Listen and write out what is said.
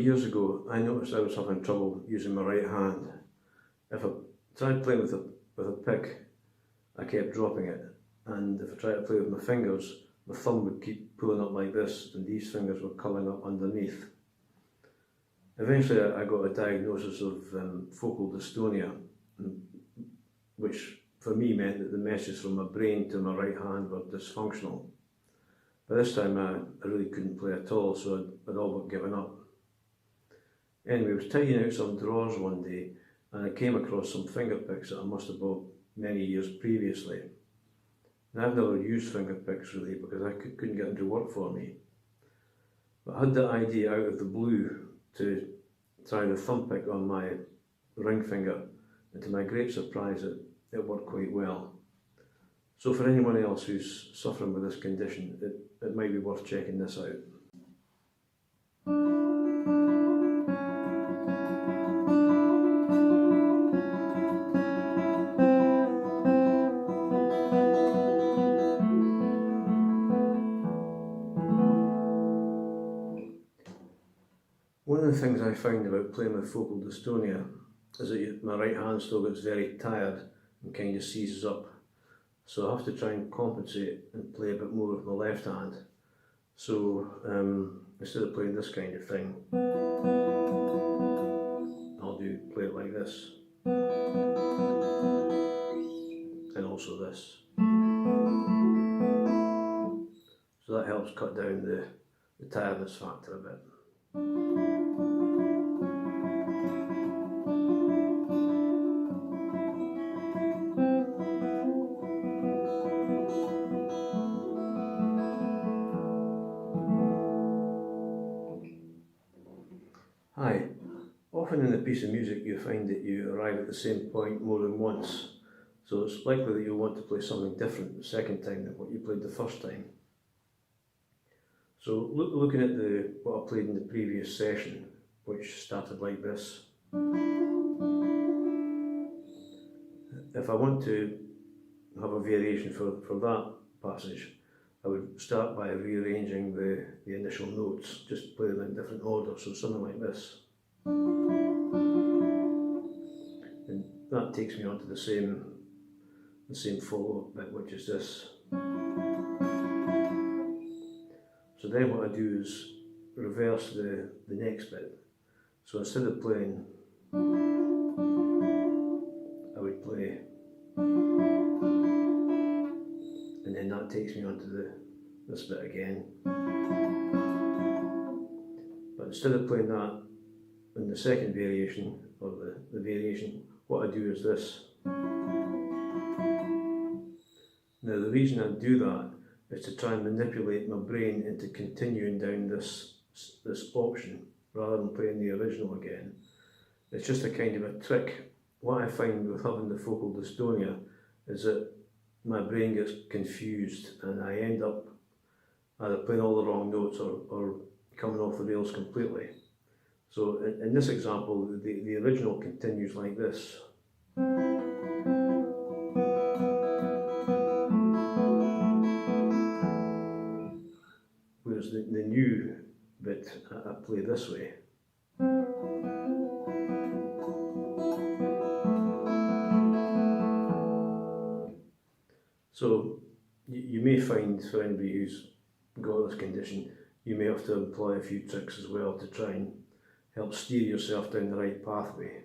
years ago, I noticed I was having trouble using my right hand. If I tried playing with a pick, I kept dropping it, and if I tried to play with my fingers, my thumb would keep pulling up like this, and these fingers were curling up underneath. Eventually I got a diagnosis of focal dystonia, which for me meant that the messages from my brain to my right hand were dysfunctional. By this time I really couldn't play at all, so I'd all but given up. Anyway, I was tidying out some drawers one day and I came across some finger picks that I must have bought many years previously. And I've never used finger picks really because I couldn't get them to work for me. But I had the idea out of the blue to try the thumb pick on my ring finger, and to my great surprise it worked quite well. So for anyone else who's suffering with this condition, it might be worth checking this out. One of the things I found about playing with focal dystonia is that my right hand still gets very tired and kind of seizes up. So I have to try and compensate and play a bit more with my left hand. So instead of playing this kind of thing, I'll play it like this. And also this. So that helps cut down the tiredness factor a bit. Hi. Often in a piece of music you find that you arrive at the same point more than once, so it's likely that you'll want to play something different the second time than what you played the first time. So looking at what I played in the previous session, which started like this, if I want to have a variation for that passage, I would start by rearranging the initial notes, just play them in different order, so something like this. And that takes me on to the same follow-up bit, which is this. So then what I do is reverse the next bit. So instead of playing, I would play, and then that takes me on to this bit again. But instead of playing that in the second variation, or the variation, what I do is this. Now the reason I do that is to try and manipulate my brain into continuing down this option rather than playing the original again. It's just a kind of a trick. What I find with having the focal dystonia is that my brain gets confused and I end up either playing all the wrong notes or coming off the rails completely. So in this example, the original continues like this. Whereas the new bit I play this way. So you may find, for anybody who's got this condition, you may have to employ a few tricks as well to try and help steer yourself down the right pathway.